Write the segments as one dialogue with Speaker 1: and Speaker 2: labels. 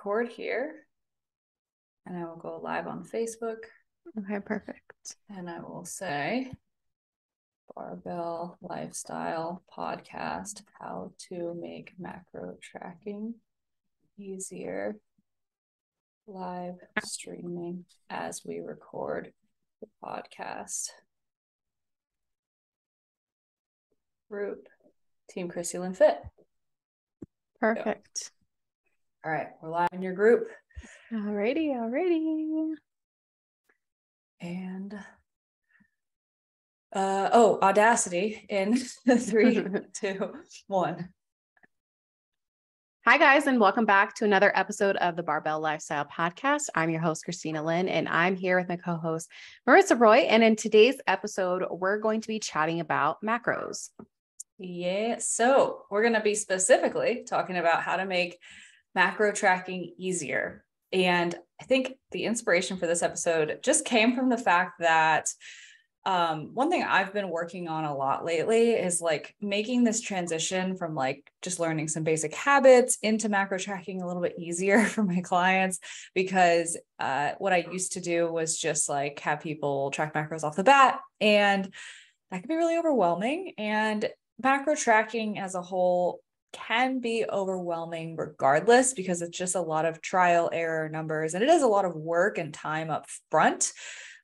Speaker 1: record here and I will go live on Facebook.
Speaker 2: Okay, perfect.
Speaker 1: And I will say Barbell Lifestyle Podcast, how to make macro tracking easier, live streaming as we record the podcast. Group, Team Chrissy Lynn Fit.
Speaker 2: Perfect.
Speaker 1: All right, we're live in your group.
Speaker 2: Alrighty.
Speaker 1: And Audacity in 3, 2, 1.
Speaker 2: Hi, guys, and welcome back to another episode of the Barbell Lifestyle Podcast. I'm your host, Christina Lynn, and I'm here with my co-host, Marissa Roy. And in today's episode, we're going to be chatting about macros.
Speaker 1: Yeah, so we're going to be specifically talking about how to make macro tracking easier. And I think the inspiration for this episode just came from the fact that one thing I've been working on a lot lately is like making this transition from like just learning some basic habits into macro tracking a little bit easier for my clients, because what I used to do was just like have people track macros off the bat, and that can be really overwhelming. And macro tracking as a whole can be overwhelming regardless, because it's just a lot of trial error numbers and it is a lot of work and time up front.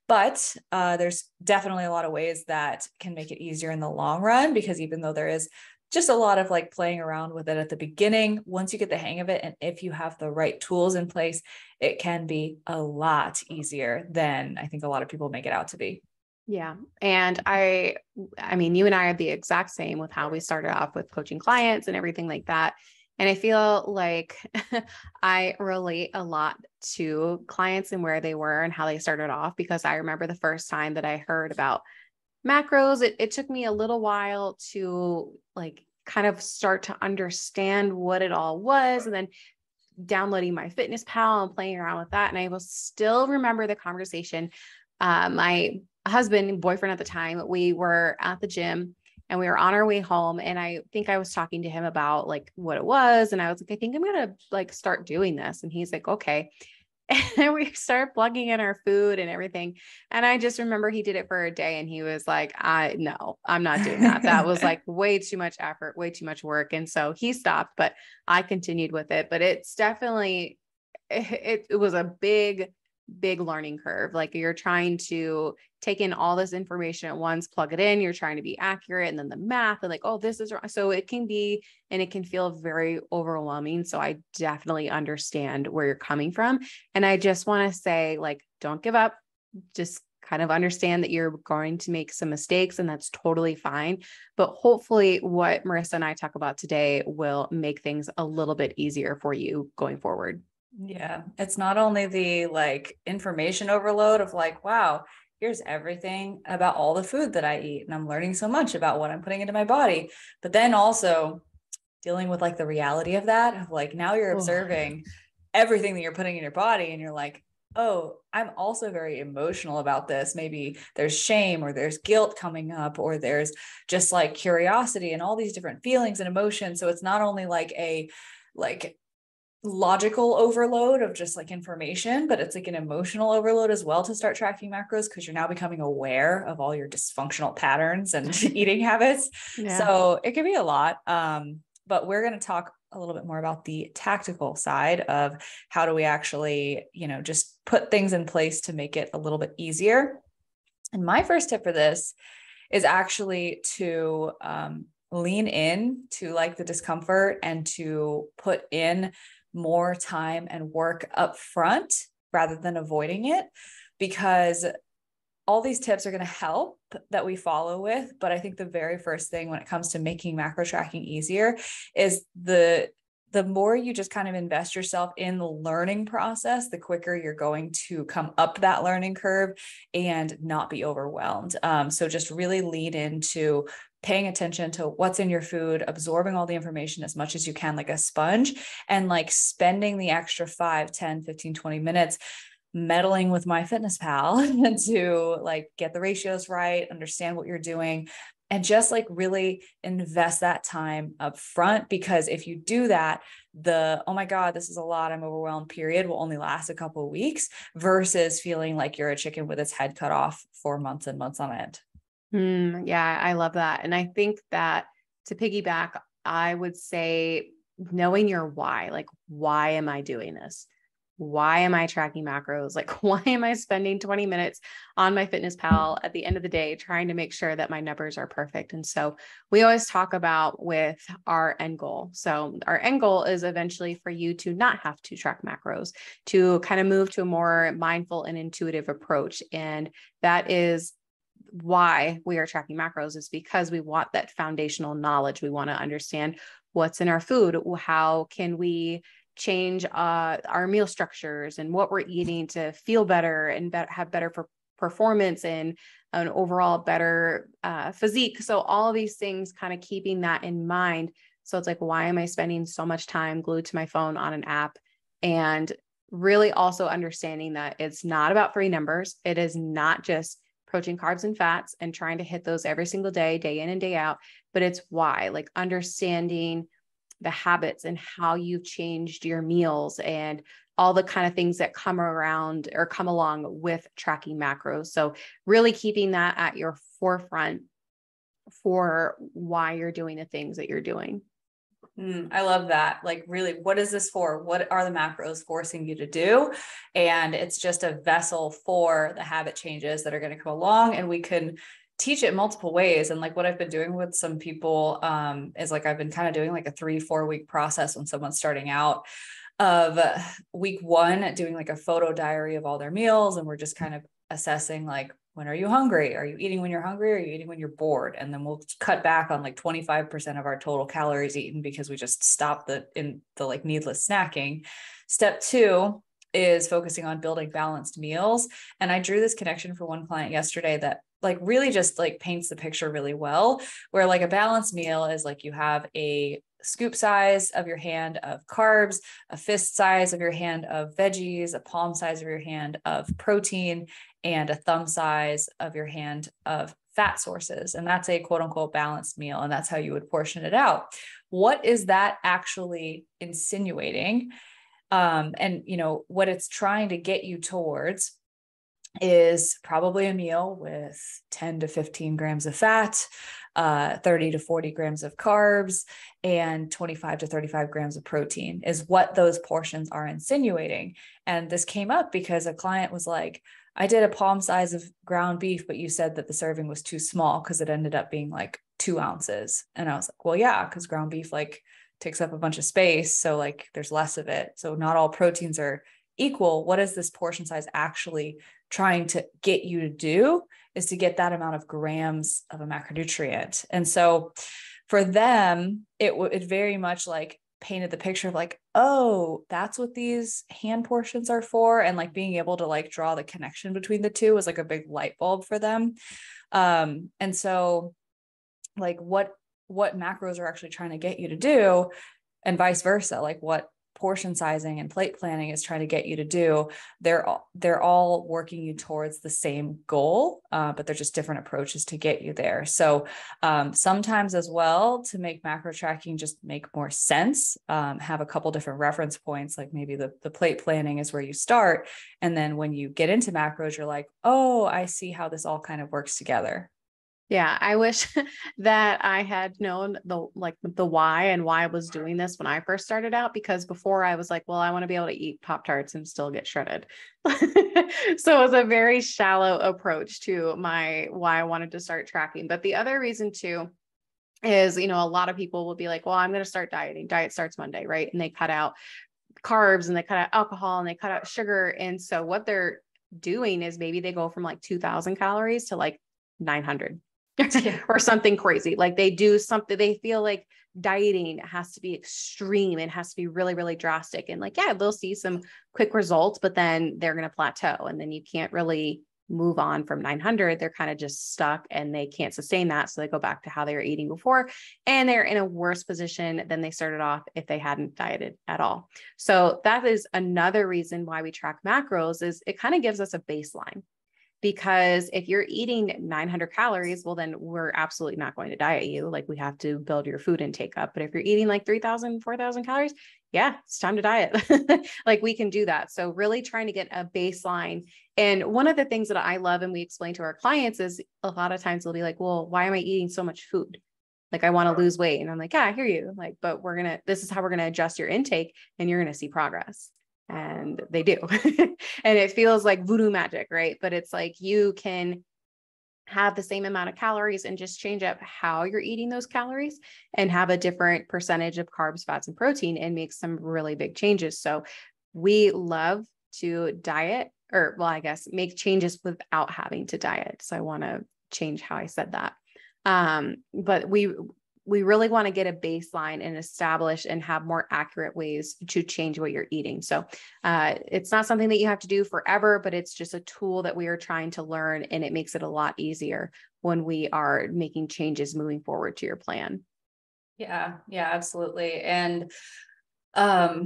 Speaker 1: But there's definitely a lot of ways that can make it easier in the long run, because even though there is just a lot of like playing around with it at the beginning, once you get the hang of it, and if you have the right tools in place, it can be a lot easier than I think a lot of people make it out to be.
Speaker 2: Yeah. And I mean, you and I are the exact same with how we started off with coaching clients and everything like that. And I feel like I relate a lot to clients and where they were and how they started off, because I remember the first time that I heard about macros, it took me a little while to like kind of start to understand what it all was. And then downloading my Fitness Pal and playing around with that. And I will still remember the conversation. My husband, boyfriend at the time, we were at the gym and we were on our way home. And I think I was talking to him about like what it was. And I was like, I think I'm going to like start doing this. And he's like, okay. And we started plugging in our food and everything. And I just remember he did it for a day and he was like, no, I'm not doing that. That was like way too much effort, way too much work. And so he stopped, but I continued with it. But it's definitely, it was a big learning curve. Like you're trying to take in all this information at once, plug it in, you're trying to be accurate. And then the math and like, oh, this is wrong. So it can be, and it can feel very overwhelming. So I definitely understand where you're coming from. And I just want to say, like, don't give up. Just kind of understand that you're going to make some mistakes, and that's totally fine. But hopefully what Marissa and I talk about today will make things a little bit easier for you going forward.
Speaker 1: Yeah, it's not only the like information overload of like, wow, here's everything about all the food that I eat, and I'm learning so much about what I'm putting into my body, but then also dealing with like the reality of that, of like, now you're observing everything that you're putting in your body, and you're like, oh, I'm also very emotional about this. Maybe there's shame or there's guilt coming up, or there's just like curiosity and all these different feelings and emotions. So it's not only like a logical overload of just like information, but it's like an emotional overload as well to start tracking macros, because you're now becoming aware of all your dysfunctional patterns and eating habits.
Speaker 2: Yeah.
Speaker 1: So it can be a lot. But we're going to talk a little bit more about the tactical side of how do we actually, just put things in place to make it a little bit easier. And my first tip for this is actually to lean in to like the discomfort and to put in more time and work up front rather than avoiding it, because all these tips are going to help that we follow with. But I think the very first thing when it comes to making macro tracking easier is the more you just kind of invest yourself in the learning process, the quicker you're going to come up that learning curve and not be overwhelmed. So just really lean into paying attention to what's in your food, absorbing all the information as much as you can, like a sponge, and like spending the extra 5, 10, 15, 20 minutes meddling with my Fitness Pal to like get the ratios right, understand what you're doing, and just like really invest that time up front. Because if you do that, oh my God, this is a lot, I'm overwhelmed period will only last a couple of weeks versus feeling like you're a chicken with its head cut off for months and months on end.
Speaker 2: Yeah, I love that. And I think that to piggyback, I would say knowing your why, like, why am I doing this? Why am I tracking macros? Like, why am I spending 20 minutes on my Fitness Pal at the end of the day, trying to make sure that my numbers are perfect? And so we always talk about with our end goal. So our end goal is eventually for you to not have to track macros, to kind of move to a more mindful and intuitive approach. And that is why we are tracking macros, is because we want that foundational knowledge. We want to understand what's in our food. How can we change our meal structures and what we're eating to feel better and have better performance and an overall better physique. So all of these things, kind of keeping that in mind. So it's like, why am I spending so much time glued to my phone on an app? And really also understanding that it's not about three numbers. It is not just protein, carbs, and fats and trying to hit those every single day, day in and day out, but it's why, like understanding the habits and how you've changed your meals and all the kind of things that come around or come along with tracking macros. So really keeping that at your forefront for why you're doing the things that you're doing.
Speaker 1: I love that. Like, really, what is this for? What are the macros forcing you to do? And it's just a vessel for the habit changes that are going to come along, and we can teach it multiple ways. And like what I've been doing with some people is like, I've been kind of doing like a 3-4 week process when someone's starting out, of week 1, doing like a photo diary of all their meals. And we're just kind of assessing, like, when are you hungry? Are you eating when you're hungry? Or are you eating when you're bored? And then we'll cut back on like 25% of our total calories eaten because we just stopped the like needless snacking. Step 2 is focusing on building balanced meals. And I drew this connection for one client yesterday that like really just like paints the picture really well, where like a balanced meal is like you have a scoop size of your hand of carbs, a fist size of your hand of veggies, a palm size of your hand of protein, and a thumb size of your hand of fat sources. And that's a quote unquote balanced meal. And that's how you would portion it out. What is that actually insinuating? And you know, what it's trying to get you towards is probably a meal with 10 to 15 grams of fat, 30 to 40 grams of carbs, and 25 to 35 grams of protein is what those portions are insinuating. And this came up because a client was like, I did a palm size of ground beef, but you said that the serving was too small because it ended up being like 2 ounces. And I was like, well, yeah, because ground beef like takes up a bunch of space. So like there's less of it. So not all proteins are equal. What is this portion size actually trying to get you to do? Is to get that amount of grams of a macronutrient. And so for them, it very much like painted the picture of like, oh, that's what these hand portions are for. And like being able to like draw the connection between the two was like a big light bulb for them. And so like what macros are actually trying to get you to do, and vice versa, like what portion sizing and plate planning is trying to get you to do, they're all working you towards the same goal, but they're just different approaches to get you there. So sometimes as well, to make macro tracking just make more sense, have a couple different reference points, like maybe the plate planning is where you start. And then when you get into macros, you're like, oh, I see how this all kind of works together.
Speaker 2: Yeah, I wish that I had known the why and why I was doing this when I first started out, because before I was like, well, I want to be able to eat Pop-Tarts and still get shredded. So it was a very shallow approach to why I wanted to start tracking. But the other reason too is, you know, a lot of people will be like, well, I'm going to start dieting. Diet starts Monday, right? And they cut out carbs and they cut out alcohol and they cut out sugar. And so what they're doing is maybe they go from like 2,000 calories to like 900. Or something crazy. Like they do something, they feel like dieting has to be extreme and has to be really, really drastic. And like, yeah, they'll see some quick results, but then they're going to plateau. And then you can't really move on from 900. They're kind of just stuck and they can't sustain that. So they go back to how they were eating before, and they're in a worse position than they started off if they hadn't dieted at all. So that is another reason why we track macros, is it kind of gives us a baseline. because if you're eating 900 calories, well, then we're absolutely not going to diet you. Like, we have to build your food intake up. But if you're eating like 3,000, 4,000 calories, yeah, it's time to diet. Like, we can do that. So really trying to get a baseline. And one of the things that I love and we explain to our clients is a lot of times they'll be like, well, why am I eating so much food? Like, I want to lose weight. And I'm like, yeah, I hear you. Like, but this is how we're going to adjust your intake and you're going to see progress. And they do. And it feels like voodoo magic, right? But it's like, you can have the same amount of calories and just change up how you're eating those calories and have a different percentage of carbs, fats, and protein and make some really big changes. So we love to diet, or well, I guess make changes without having to diet. So I want to change how I said that. But we really want to get a baseline and establish and have more accurate ways to change what you're eating. So it's not something that you have to do forever, but it's just a tool that we are trying to learn, and it makes it a lot easier when we are making changes moving forward to your plan.
Speaker 1: Yeah, absolutely. And what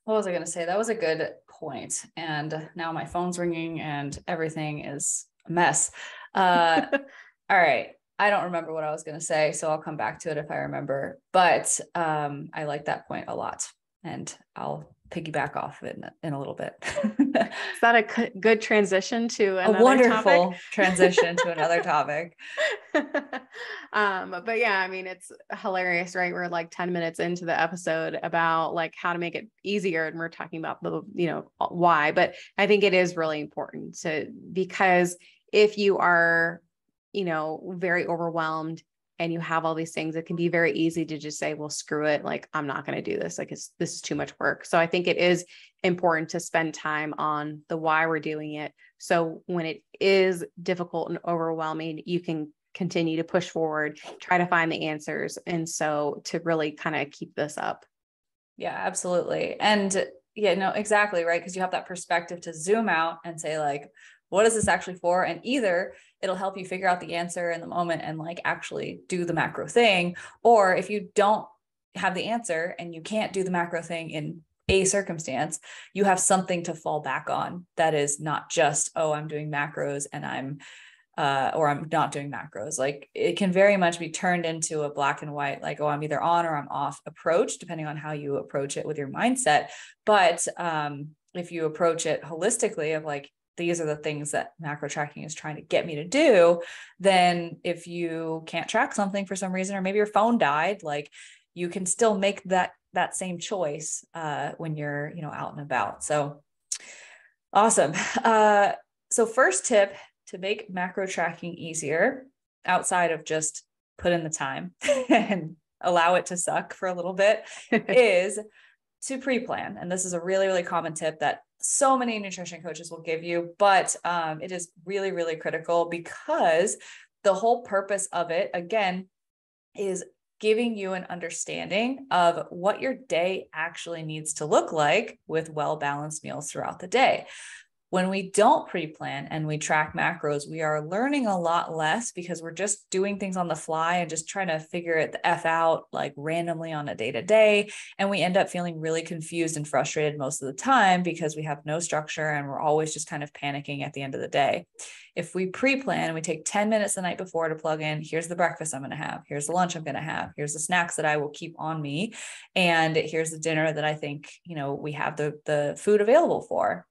Speaker 1: was I going to say? That was a good point. And now my phone's ringing and everything is a mess. All right. I don't remember what I was going to say, so I'll come back to it if I remember. But I like that point a lot, and I'll piggyback off of it in a little bit.
Speaker 2: Is that a good transition to another
Speaker 1: a wonderful
Speaker 2: topic?
Speaker 1: transition to another topic?
Speaker 2: But yeah, I mean, it's hilarious, right? We're like 10 minutes into the episode about like how to make it easier, and we're talking about the, why. But I think it is really important because if you are very overwhelmed and you have all these things, it can be very easy to just say, well, screw it. Like, I'm not going to do this. Like, this is too much work. So I think it is important to spend time on the why we're doing it. So when it is difficult and overwhelming, you can continue to push forward, try to find the answers. And so to really kind of keep this up.
Speaker 1: Yeah, absolutely. And yeah, no, exactly. Right. Because you have that perspective to zoom out and say, like, what is this actually for? And either it'll help you figure out the answer in the moment and like actually do the macro thing. Or if you don't have the answer and you can't do the macro thing in a circumstance, you have something to fall back on that is not just, oh, I'm doing macros and or I'm not doing macros. Like, it can very much be turned into a black and white, like, oh, I'm either on or I'm off approach, depending on how you approach it with your mindset. But if you approach it holistically of like, these are the things that macro tracking is trying to get me to do, then if you can't track something for some reason, or maybe your phone died, like, you can still make that same choice when you're, out and about. So awesome. So first tip to make macro tracking easier, outside of just put in the time and allow it to suck for a little bit, is to pre-plan. And this is a really, really common tip that so many nutrition coaches will give you, but it is really, really critical, because the whole purpose of it, again, is giving you an understanding of what your day actually needs to look like with well-balanced meals throughout the day. When we don't pre-plan and we track macros, we are learning a lot less, because we're just doing things on the fly and just trying to figure it the F out, like randomly on a day-to-day. And we end up feeling really confused and frustrated most of the time, because we have no structure and we're always just kind of panicking at the end of the day. If we pre-plan and we take 10 minutes the night before to plug in, here's the breakfast I'm going to have, here's the lunch I'm going to have, here's the snacks that I will keep on me, and here's the dinner that I think, we have the food available for.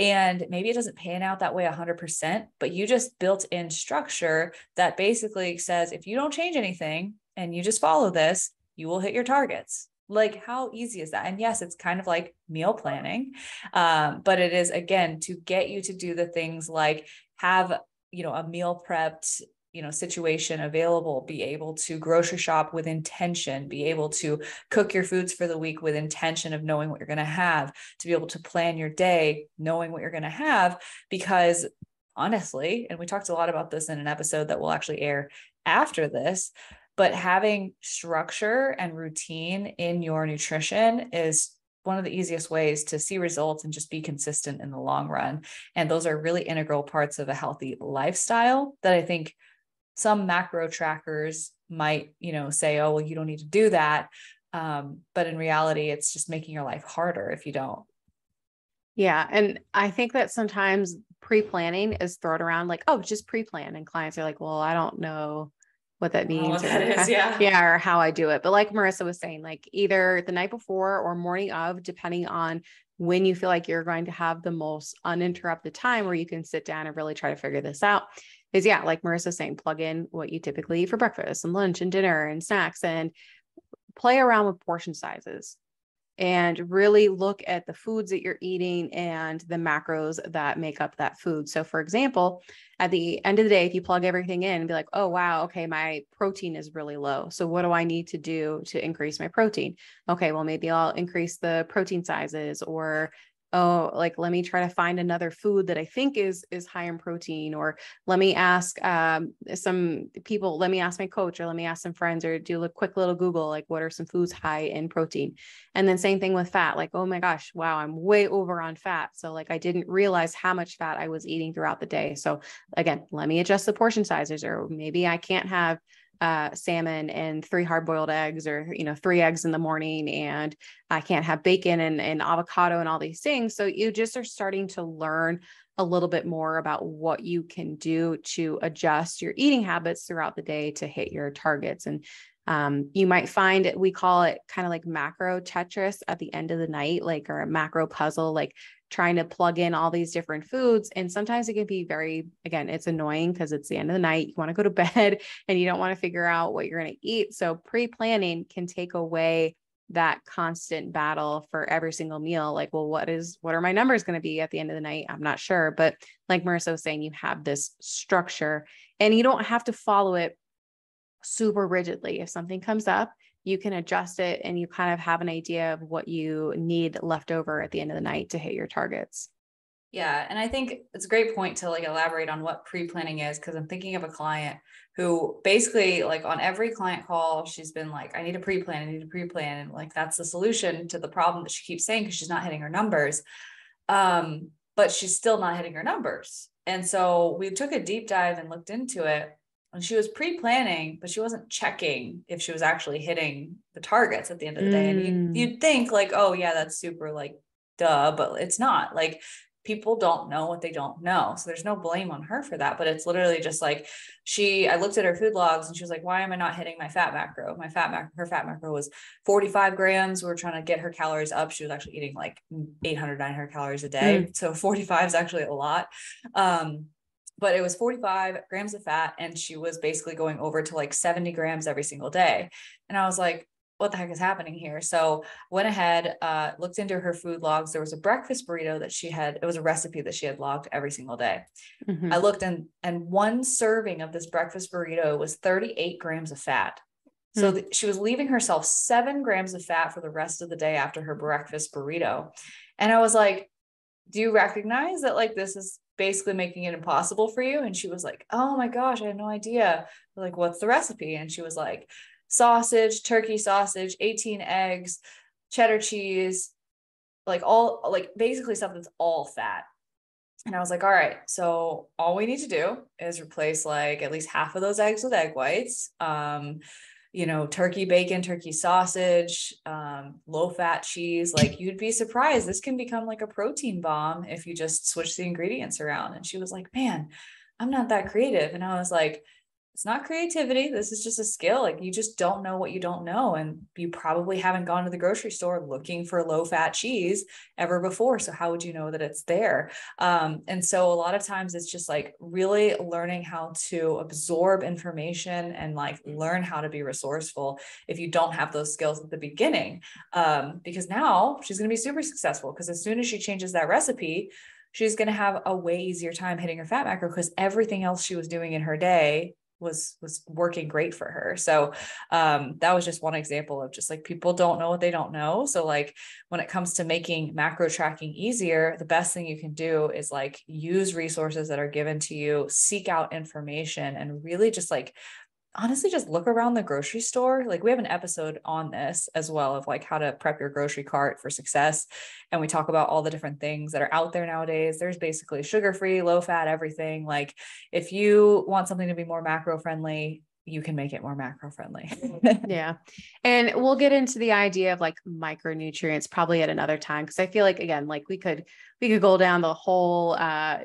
Speaker 1: And maybe it doesn't pan out that way 100%, but you just built in structure that basically says, if you don't change anything and you just follow this, you will hit your targets. Like, how easy is that? And yes, it's kind of like meal planning, but it is, again, to get you to do the things like have, a meal prepped situation available, be able to grocery shop with intention, be able to cook your foods for the week with intention of knowing what you're going to have, to be able to plan your day, knowing what you're going to have. Because honestly, and we talked a lot about this in an episode that will actually air after this, but having structure and routine in your nutrition is one of the easiest ways to see results and just be consistent in the long run. And those are really integral parts of a healthy lifestyle that I think some macro trackers might, say, oh, well, you don't need to do that. But in reality, it's just making your life harder if you don't.
Speaker 2: Yeah. And I think that sometimes pre-planning is thrown around like, oh, just pre-plan. And clients are like, well, I don't know what that
Speaker 1: I don't know
Speaker 2: means
Speaker 1: what that
Speaker 2: or
Speaker 1: is. Yeah.
Speaker 2: yeah, or how I do it. But like Marissa was saying, like either the night before or morning of, depending on when you feel like you're going to have the most uninterrupted time where you can sit down and really try to figure this out is yeah, like Marissa was saying, plug in what you typically eat for breakfast and lunch and dinner and snacks and play around with portion sizes and really look at the foods that you're eating and the macros that make up that food. So for example, at the end of the day, if you plug everything in and be like, oh, wow, okay, my protein is really low. So what do I need to do to increase my protein? Okay, well, maybe I'll increase the protein sizes or oh, like let me try to find another food that I think is high in protein, or let me ask some people, let me ask my coach, or let me ask some friends, or do a quick little Google, like what are some foods high in protein? And then same thing with fat, like, oh my gosh, wow, I'm way over on fat. So like, I didn't realize how much fat I was eating throughout the day. So again, let me adjust the portion sizes, or maybe I can't have salmon and 3 hard-boiled eggs, or, 3 eggs in the morning, and I can't have bacon and avocado and all these things. So you just are starting to learn a little bit more about what you can do to adjust your eating habits throughout the day to hit your targets. And you might find it, we call it kind of like macro Tetris at the end of the night, like, or a macro puzzle, like trying to plug in all these different foods. And sometimes it can be very, again, it's annoying because it's the end of the night. You want to go to bed and you don't want to figure out what you're going to eat. So pre-planning can take away that constant battle for every single meal. Like, well, what are my numbers going to be at the end of the night? I'm not sure. But like Marissa was saying, you have this structure and you don't have to follow it super rigidly. If something comes up, you can adjust it and you kind of have an idea of what you need left over at the end of the night to hit your targets.
Speaker 1: Yeah. And I think it's a great point to like elaborate on what pre-planning is, because I'm thinking of a client who basically like on every client call, she's been like, I need a pre-plan, I need a pre-plan. And like, that's the solution to the problem that she keeps saying, because she's not hitting her numbers. But she's still not hitting her numbers. And so we took a deep dive and looked into it. And she was pre-planning, but she wasn't checking if she was actually hitting the targets at the end of the day. And you'd think like, oh yeah, that's super like duh, but it's not. Like people don't know what they don't know. So there's no blame on her for that. But it's literally just like I looked at her food logs and she was like, why am I not hitting my fat macro? Her fat macro was 45 grams. We were trying to get her calories up. She was actually eating like 800, 900 calories a day. So 45 is actually a lot. But it was 45 grams of fat, and she was basically going over to like 70 grams every single day. And I was like, what the heck is happening here? So went ahead, looked into her food logs. There was a breakfast burrito that she had. It was a recipe that she had logged every single day.
Speaker 2: Mm-hmm.
Speaker 1: I looked and one serving of this breakfast burrito was 38 grams of fat. So she was leaving herself 7 grams of fat for the rest of the day after her breakfast burrito. And I was like, do you recognize that like this is basically making it impossible for you? And she was like, oh my gosh, I had no idea. We're like, what's the recipe? And she was like, sausage, turkey sausage, 18 eggs, cheddar cheese, like all like basically stuff that's all fat. And I was like, all right, so all we need to do is replace like at least half of those eggs with egg whites. Turkey bacon, turkey sausage, low fat cheese. Like you'd be surprised. This can become like a protein bomb if you just switch the ingredients around. And she was like, man, I'm not that creative. And I was like, it's not creativity. This is just a skill. Like you just don't know what you don't know. And you probably haven't gone to the grocery store looking for low fat cheese ever before. So how would you know that it's there? And so a lot of times it's just like really learning how to absorb information and like learn how to be resourceful if you don't have those skills at the beginning. Because now she's going to be super successful, because as soon as she changes that recipe, she's going to have a way easier time hitting her fat macro, because everything else she was doing in her day was working great for her. So that was just one example of just like people don't know what they don't know. So like when it comes to making macro tracking easier, the best thing you can do is like use resources that are given to you, seek out information, and really just like honestly just look around the grocery store. Like we have an episode on this as well of like how to prep your grocery cart for success. And we talk about all the different things that are out there nowadays. There's basically sugar-free, low fat, everything. Like if you want something to be more macro friendly, you can make it more macro friendly.
Speaker 2: Yeah. And we'll get into the idea of like micronutrients probably at another time. Cause I feel like, again, like we could go down the whole,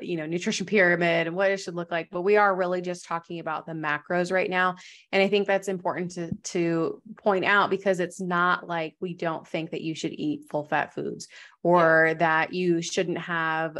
Speaker 2: nutrition pyramid and what it should look like, but we are really just talking about the macros right now. And I think that's important to point out, because it's not like we don't think that you should eat full fat foods, or that you shouldn't have,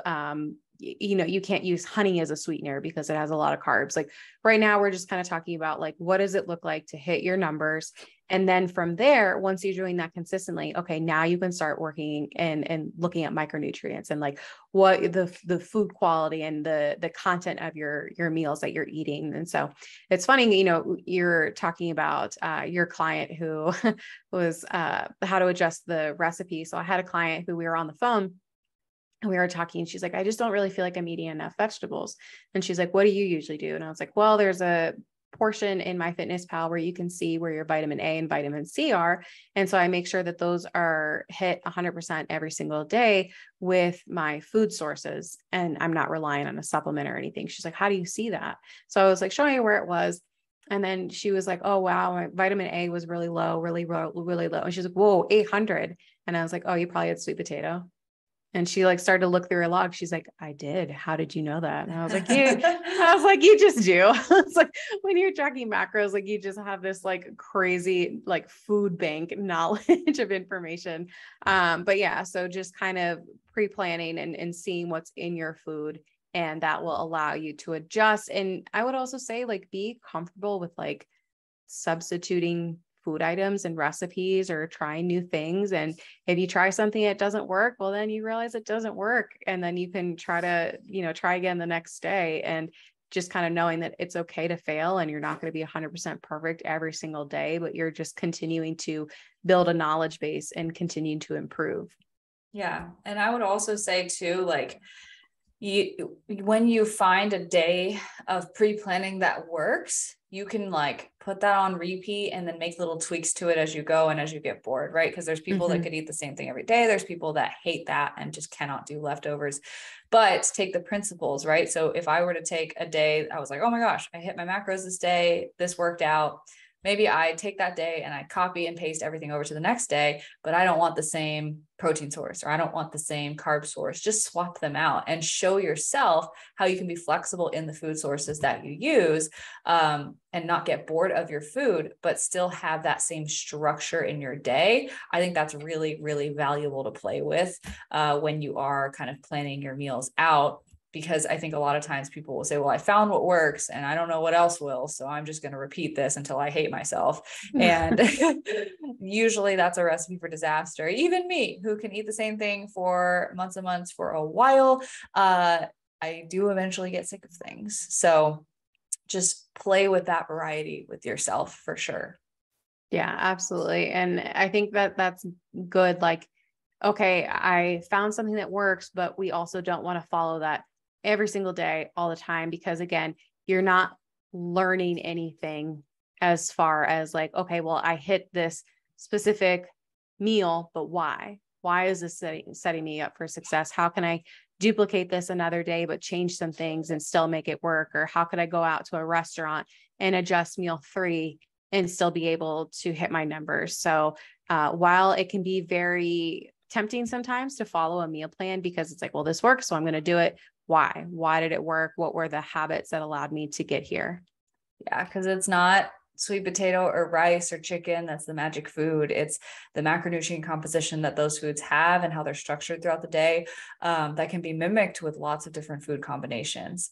Speaker 2: you can't use honey as a sweetener because it has a lot of carbs. Like right now, we're just kind of talking about like, what does it look like to hit your numbers? And then from there, once you're doing that consistently, okay, now you can start working and looking at micronutrients and like what the food quality and the content of your meals that you're eating. And so it's funny, you're talking about your client who was how to adjust the recipe. So I had a client who we were on the phone, and we were talking, and she's like, I just don't really feel like I'm eating enough vegetables. And she's like, what do you usually do? And I was like, well, there's a portion in my Fitness Pal where you can see where your vitamin A and vitamin C are. And so I make sure that those are hit 100% every single day with my food sources. And I'm not relying on a supplement or anything. She's like, how do you see that? So I was like, showing her where it was. And then she was like, oh, wow, my vitamin A was really low, really low, really low. And she's like, whoa, 800. And I was like, oh, you probably had sweet potato. And she like started to look through her log. She's like, I did. How did you know that? And I was like, you just do. It's like when you're tracking macros, like you just have this like crazy, like food bank knowledge of information. But yeah, so just kind of pre-planning and seeing what's in your food, and that will allow you to adjust. And I would also say like, be comfortable with like substituting food items and recipes or trying new things. And if you try something that doesn't work, well, then you realize it doesn't work. And then you can try to, try again the next day, and just kind of knowing that it's okay to fail, and you're not going to be 100% perfect every single day, but you're just continuing to build a knowledge base and continue to improve.
Speaker 1: Yeah. And I would also say too, like, when you find a day of pre-planning that works, you can like put that on repeat and then make little tweaks to it as you go and as you get bored, right? Because there's people that could eat the same thing every day. There's people that hate that and just cannot do leftovers. But take the principles, right? So if I were to take a day, I was like, oh my gosh, I hit my macros this day, this worked out. Maybe I take that day and I copy and paste everything over to the next day, but I don't want the same protein source, or I don't want the same carb source. Just swap them out and show yourself how you can be flexible in the food sources that you use, and not get bored of your food, but still have that same structure in your day. I think that's really, really valuable to play with when you are kind of planning your meals out. Because I think a lot of times people will say, well, I found what works and I don't know what else will. So I'm just going to repeat this until I hate myself. And usually that's a recipe for disaster. Even me, who can eat the same thing for months and months for a while, I do eventually get sick of things. So just play with that variety with yourself for sure.
Speaker 2: Yeah, absolutely. And I think that that's good. Like, okay, I found something that works, but we also don't want to follow that every single day, all the time, because again, you're not learning anything as far as like, okay, well, I hit this specific meal, but why? Why is this setting me up for success? How can I duplicate this another day, but change some things and still make it work? Or how could I go out to a restaurant and adjust meal 3 and still be able to hit my numbers? So while it can be very tempting sometimes to follow a meal plan because it's like, well, this works, so I'm going to do it. Why? Why did it work? What were the habits that allowed me to get here?
Speaker 1: Yeah, because it's not sweet potato or rice or chicken that's the magic food. It's the macronutrient composition that those foods have and how they're structured throughout the day, that can be mimicked with lots of different food combinations.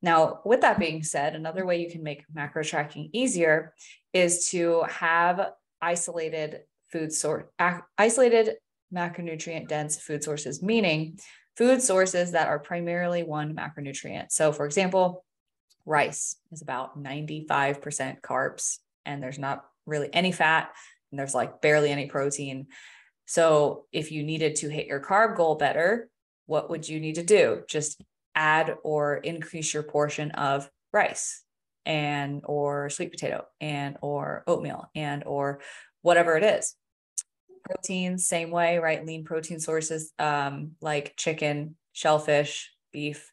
Speaker 1: Now, with that being said, another way you can make macro tracking easier is to have isolated macronutrient dense food sources, meaning food sources that are primarily one macronutrient. So for example, rice is about 95% carbs, and there's not really any fat, and there's like barely any protein. So if you needed to hit your carb goal better, what would you need to do? Just add or increase your portion of rice and or sweet potato and or oatmeal and or whatever it is. Proteins, same way, right? Lean protein sources, like chicken, shellfish, beef,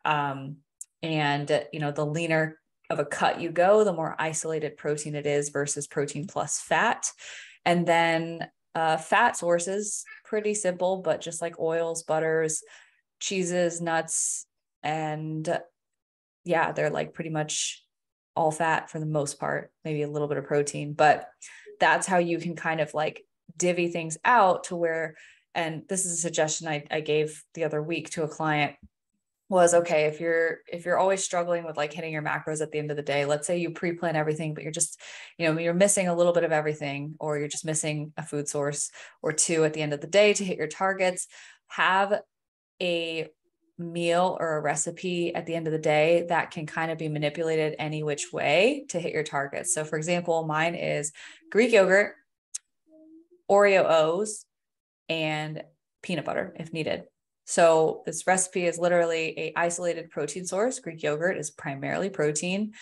Speaker 1: and the leaner of a cut you go, the more isolated protein it is versus protein plus fat. And then fat sources, pretty simple, but just like oils, butters, cheeses, nuts, and yeah, they're like pretty much all fat for the most part, maybe a little bit of protein, but that's how you can kind of like divvy things out to where, and this is a suggestion I gave the other week to a client, was okay, if you're always struggling with like hitting your macros at the end of the day, let's say you pre-plan everything, but you're just, you're missing a little bit of everything, or you're just missing a food source or two at the end of the day to hit your targets, have a meal or a recipe at the end of the day that can kind of be manipulated any which way to hit your targets. So for example, mine is Greek yogurt, Oreo O's, and peanut butter if needed. So this recipe is literally a isolated protein source. Greek yogurt is primarily protein,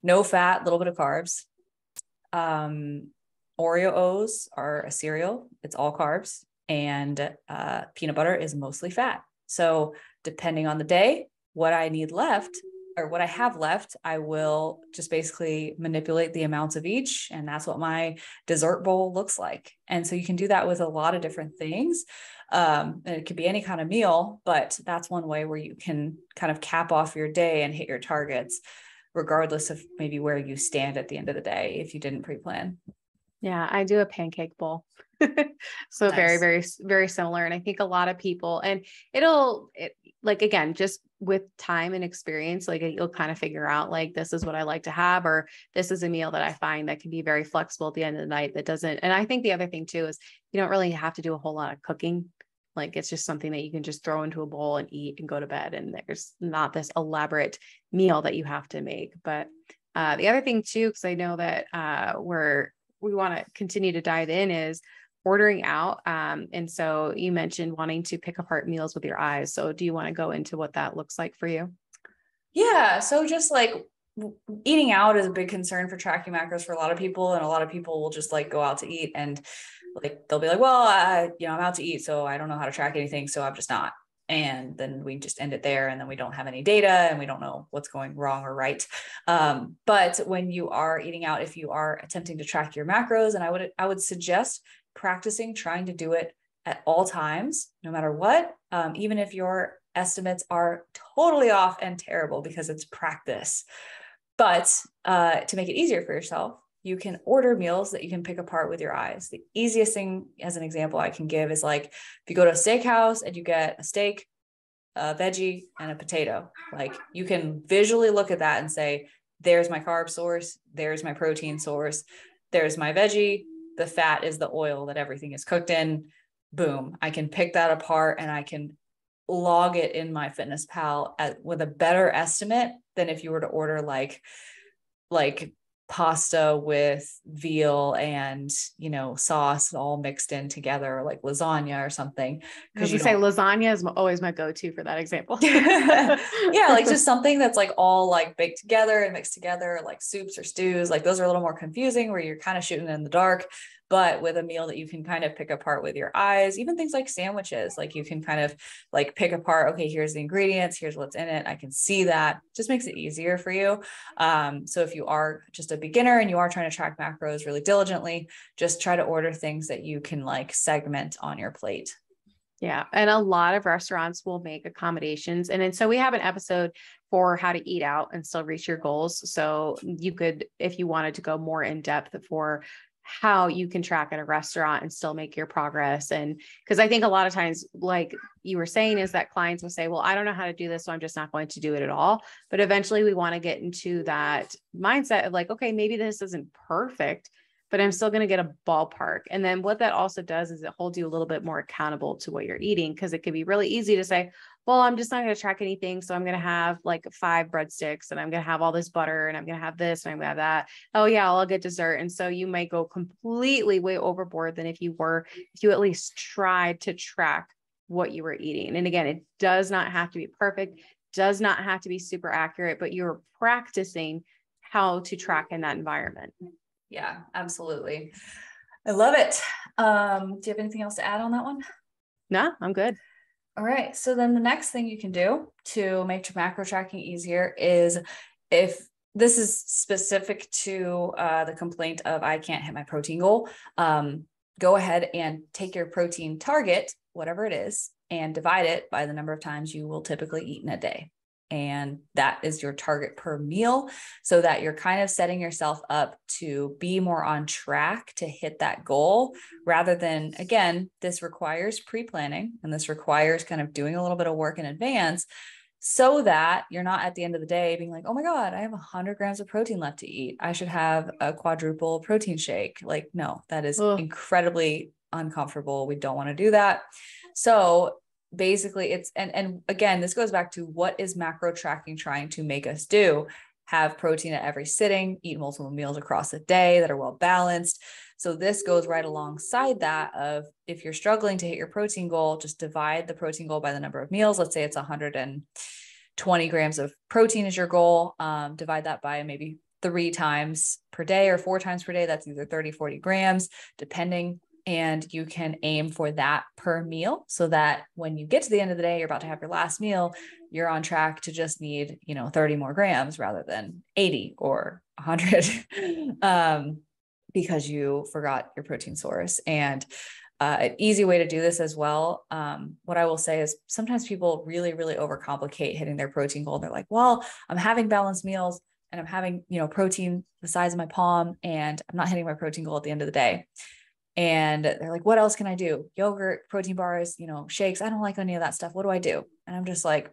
Speaker 1: no fat, a little bit of carbs. Oreo O's are a cereal. It's all carbs, and peanut butter is mostly fat. So depending on the day, what I need left or what I have left, I will just basically manipulate the amounts of each. And that's what my dessert bowl looks like. And so you can do that with a lot of different things. And it could be any kind of meal, but that's one way where you can kind of cap off your day and hit your targets, regardless of maybe where you stand at the end of the day, if you didn't pre-plan.
Speaker 2: Yeah, I do a pancake bowl. So
Speaker 1: Nice.
Speaker 2: Very, very, very similar. And I think a lot of people, and like, again, just with time and experience, like you'll kind of figure out like, this is what I like to have, or this is a meal that I find that can be very flexible at the end of the night that doesn't. And I think the other thing too, is you don't really have to do a whole lot of cooking. Like it's just something that you can just throw into a bowl and eat and go to bed. And there's not this elaborate meal that you have to make. But the other thing too, because I know that we want to continue to dive in, is ordering out. And so you mentioned wanting to pick apart meals with your eyes. So do you want to go into what that looks like for you?
Speaker 1: Yeah. So just like eating out is a big concern for tracking macros for a lot of people. And a lot of people will just like go out to eat and like, they'll be like, well, I'm out to eat, so I don't know how to track anything. So I'm just not. And then we just end it there. And then we don't have any data and we don't know what's going wrong or right. But when you are eating out, if you are attempting to track your macros, and I would suggest practicing trying to do it at all times, no matter what, even if your estimates are totally off and terrible, because it's practice. But to make it easier for yourself, you can order meals that you can pick apart with your eyes. The easiest thing, as an example I can give, is like if you go to a steakhouse and you get a steak, a veggie, and a potato, like you can visually look at that and say, there's my carb source, there's my protein source, there's my veggie, the fat is the oil that everything is cooked in. Boom. I can pick that apart and I can log it in my MyFitnessPal with a better estimate than if you were to order like pasta with veal and, sauce all mixed in together, like lasagna or something.
Speaker 2: Because you say lasagna is always my go-to for that example.
Speaker 1: Yeah, like just something that's like all like baked together and mixed together, like soups or stews. Like those are a little more confusing where you're kind of shooting in the dark. But with a meal that you can kind of pick apart with your eyes, even things like sandwiches, like you can kind of like pick apart, okay, here's the ingredients, here's what's in it. I can see that. Just makes it easier for you. So if you are just a beginner and you are trying to track macros really diligently, just try to order things that you can like segment on your plate.
Speaker 2: Yeah. And a lot of restaurants will make accommodations. And then, so we have an episode for how to eat out and still reach your goals. So you could, if you wanted to go more in depth for how you can track at a restaurant and still make your progress. And because I think a lot of times, like you were saying, is that clients will say, well, I don't know how to do this, so I'm just not going to do it at all. But eventually we want to get into that mindset of like, okay, maybe this isn't perfect, but I'm still going to get a ballpark. And then what that also does is it holds you a little bit more accountable to what you're eating. Cause it can be really easy to say, well, I'm just not going to track anything. So I'm going to have like 5 breadsticks and I'm going to have all this butter and I'm going to have this and I'm going to have that. Oh yeah, I'll get dessert. And so you might go completely way overboard than if you at least tried to track what you were eating. And again, it does not have to be perfect, does not have to be super accurate, but you're practicing how to track in that environment.
Speaker 1: Yeah, absolutely. I love it. Do you have anything else to add on that one?
Speaker 2: No, I'm good.
Speaker 1: All right. So then the next thing you can do to make your macro tracking easier is, if this is specific to the complaint of I can't hit my protein goal. Go ahead and take your protein target, whatever it is, and divide it by the number of times you will typically eat in a day. And that is your target per meal, so that you're kind of setting yourself up to be more on track to hit that goal, rather than, again, this requires pre-planning, and this requires kind of doing a little bit of work in advance, so that you're not at the end of the day being like, oh my God, I have 100 grams of protein left to eat. I should have a quadruple protein shake. Like, no, that is incredibly uncomfortable. We don't want to do that. So basically it's, and again, this goes back to what is macro tracking trying to make us do? Have protein at every sitting, eat multiple meals across the day that are well balanced. So this goes right alongside that of, if you're struggling to hit your protein goal, just divide the protein goal by the number of meals. Let's say it's 120 grams of protein is your goal. Divide that by maybe 3 times per day or 4 times per day. That's either 30, 40 grams, depending. And you can aim for that per meal, so that when you get to the end of the day, you're about to have your last meal, you're on track to just need, 30 more grams rather than 80 or 100, because you forgot your protein source. And an easy way to do this as well, what I will say is, sometimes people really, really overcomplicate hitting their protein goal. They're like, well, I'm having balanced meals and I'm having, protein the size of my palm, and I'm not hitting my protein goal at the end of the day. And they're like, what else can I do? Yogurt, protein bars, shakes. I don't like any of that stuff. What do I do? And I'm just like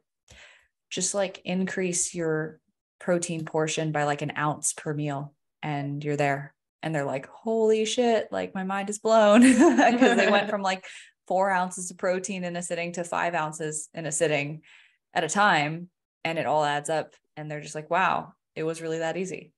Speaker 1: increase your protein portion by like an ounce per meal, and you're there. And they're like, holy shit, like my mind is blown, because they went from like 4 ounces of protein in a sitting to 5 ounces in a sitting at a time. And it all adds up. And they're just like, wow, it was really that easy.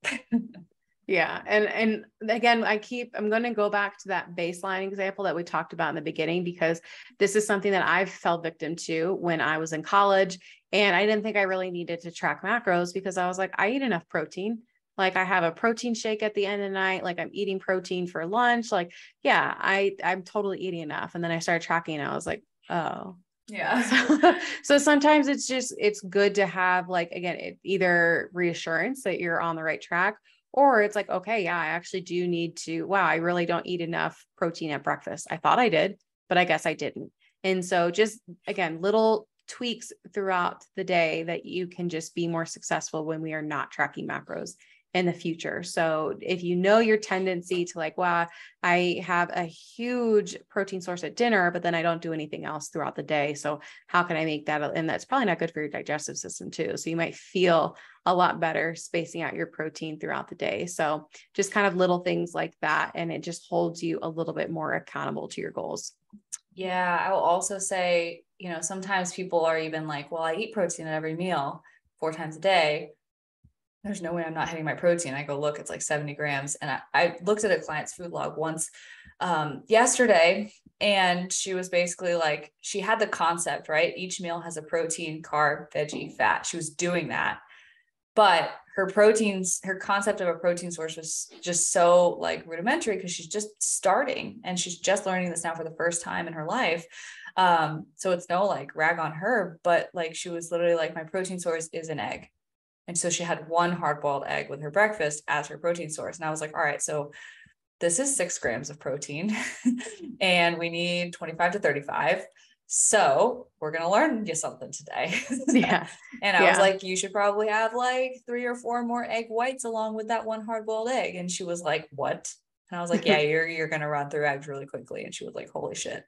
Speaker 2: Yeah. And again, I'm going to go back to that baseline example that we talked about in the beginning, because this is something that I've fell victim to when I was in college, and I didn't think I really needed to track macros, because I was like, I eat enough protein. Like, I have a protein shake at the end of the night. Like, I'm eating protein for lunch. Like, yeah, I'm totally eating enough. And then I started tracking, and I was like, oh, yeah. So sometimes it's good to have, like, again, either reassurance that you're on the right track, or it's like, okay, yeah, I actually do need to, wow, I really don't eat enough protein at breakfast. I thought I did, but I guess I didn't. And so just, again, little tweaks throughout the day that you can just be more successful when we are not tracking macros in the future. So if you know your tendency to like, wow, I have a huge protein source at dinner, but then I don't do anything else throughout the day. So how can I make that? And that's probably not good for your digestive system too. So you might feel a lot better spacing out your protein throughout the day. So just kind of little things like that. And it just holds you a little bit more accountable to your goals.
Speaker 1: Yeah. I will also say, sometimes people are even like, well, I eat protein at every meal 4 times a day. There's no way I'm not hitting my protein. I go, look, it's like 70 grams. And I looked at a client's food log once yesterday, and she was basically like, she had the concept, right? Each meal has a protein, carb, veggie, fat. She was doing that. But her concept of a protein source was just so like rudimentary, because she's just starting and she's just learning this now for the first time in her life. So it's no like rag on her, but like, she was literally like, my protein source is an egg. And so she had 1 hard-boiled egg with her breakfast as her protein source. And I was like, all right, so this is 6 grams of protein and we need 25 to 35. So we're going to learn you something today.
Speaker 2: Yeah.
Speaker 1: And I was like, you should probably have like 3 or 4 more egg whites along with that 1 hard-boiled egg. And she was like, what? And I was like, yeah, you're going to run through eggs really quickly. And she was like, holy shit.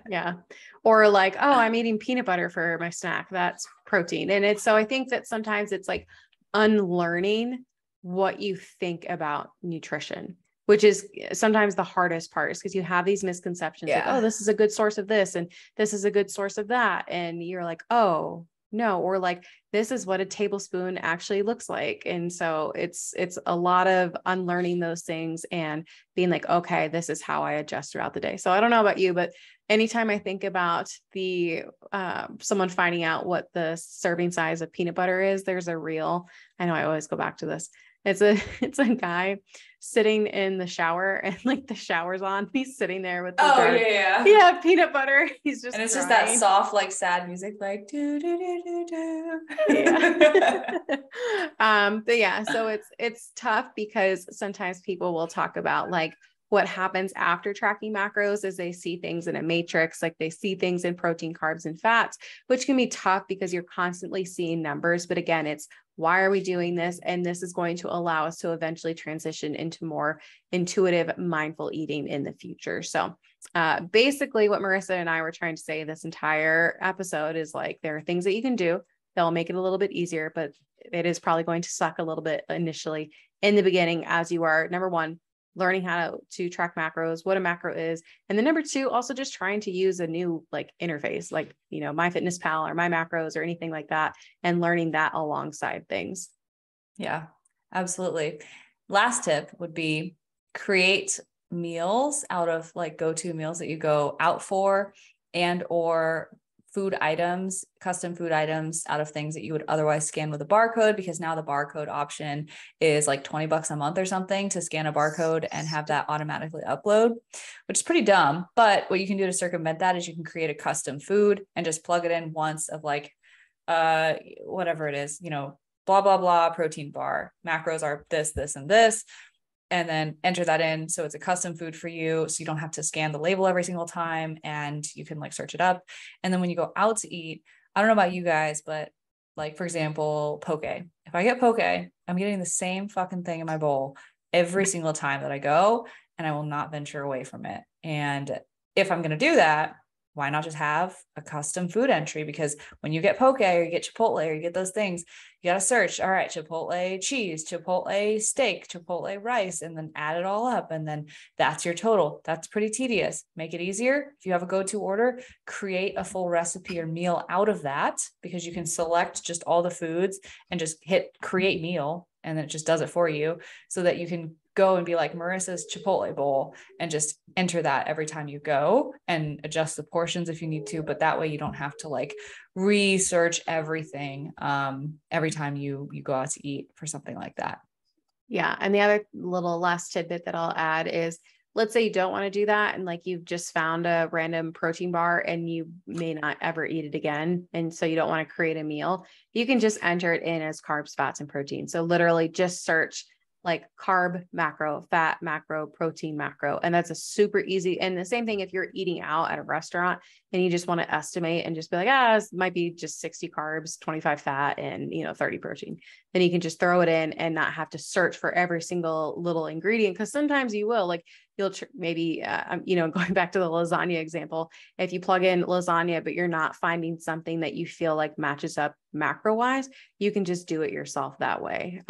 Speaker 2: Yeah. Or like, oh, I'm eating peanut butter for my snack. That's protein. And so I think that sometimes it's like unlearning what you think about nutrition, which is sometimes the hardest part, is because you have these misconceptions like, oh, this is a good source of this, and this is a good source of that. And you're like, oh no, or like, this is what a tablespoon actually looks like. And so it's a lot of unlearning those things and being like, okay, this is how I adjust throughout the day. So I don't know about you, but anytime I think about someone finding out what the serving size of peanut butter is, there's a reel. I know I always go back to this. It's a guy sitting in the shower and like the shower's on. He's sitting there with the
Speaker 1: Oh
Speaker 2: dark,
Speaker 1: yeah.
Speaker 2: peanut butter. He's just
Speaker 1: And it's just that
Speaker 2: crying.
Speaker 1: soft, like sad music, like do do do do do.
Speaker 2: Yeah. But yeah, so it's tough because sometimes people will talk about like what happens after tracking macros is they see things in a matrix, like they see things in protein, carbs, and fats, which can be tough because you're constantly seeing numbers. But again, it's why are we doing this? And this is going to allow us to eventually transition into more intuitive, mindful eating in the future. So basically what Marissa and I were trying to say this entire episode is like, there are things that you can do that will make it a little bit easier, but it is probably going to suck a little bit initially in the beginning as you are, number one, learning how to track macros, what a macro is. And then number two, also just trying to use a new like interface, like, MyFitnessPal or My Macros or anything like that, and learning that alongside things.
Speaker 1: Yeah, absolutely. Last tip would be create meals out of like go-to meals that you go out for, and or food items, custom food items out of things that you would otherwise scan with a barcode, because now the barcode option is like $20 a month or something to scan a barcode and have that automatically upload, which is pretty dumb. But what you can do to circumvent that is you can create a custom food and just plug it in once of like, whatever it is, blah, blah, blah, protein bar, macros are this, this, and this, and then enter that in. So it's a custom food for you. So you don't have to scan the label every single time, and you can like search it up. And then when you go out to eat, I don't know about you guys, but like, for example, poke. If I get poke, I'm getting the same fucking thing in my bowl every single time that I go, and I will not venture away from it. And if I'm going to do that, why not just have a custom food entry? Because when you get poke or you get Chipotle or you get those things, you got to search, all right, Chipotle cheese, Chipotle steak, Chipotle rice, and then add it all up. And then that's your total. That's pretty tedious. Make it easier. If you have a go-to order, create a full recipe or meal out of that, because you can select just all the foods and just hit create meal, and then it just does it for you, so that you can go and be like Marissa's Chipotle bowl and just enter that every time you go and adjust the portions if you need to. But that way you don't have to like research everything every time you go out to eat for something like that.
Speaker 2: Yeah. And the other little last tidbit that I'll add is, let's say you don't want to do that. And like, you've just found a random protein bar and you may not ever eat it again. And so you don't want to create a meal. You can just enter it in as carbs, fats, and protein. So literally just search like carb macro, fat macro, protein macro. And that's a super easy. And the same thing if you're eating out at a restaurant and you just want to estimate and just be like, this might be just 60 carbs, 25 fat, and 30 protein. Then you can just throw it in and not have to search for every single little ingredient. Cause sometimes you will, like, you'll maybe, going back to the lasagna example, if you plug in lasagna, but you're not finding something that you feel like matches up macro wise, you can just do it yourself that way.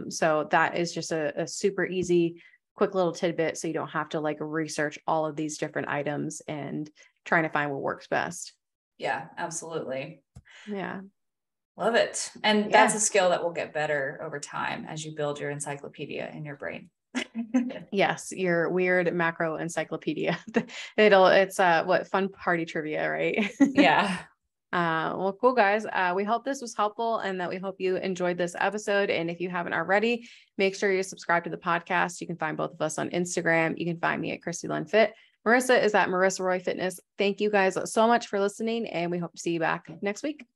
Speaker 2: So that is just a super easy, quick little tidbit. So you don't have to like research all of these different items and trying to find what works best.
Speaker 1: Yeah, absolutely.
Speaker 2: Yeah.
Speaker 1: Love it. And that's a skill that will get better over time as you build your encyclopedia in your brain.
Speaker 2: Yes, your weird macro encyclopedia. It's what fun party trivia, right?
Speaker 1: Yeah.
Speaker 2: Well, cool guys. We hope this was helpful and that we hope you enjoyed this episode. And if you haven't already, make sure you subscribe to the podcast. You can find both of us on Instagram. You can find me at Christy Lynn Fit. Marissa is at Marissa Roy Fitness. Thank you guys so much for listening, and we hope to see you back next week.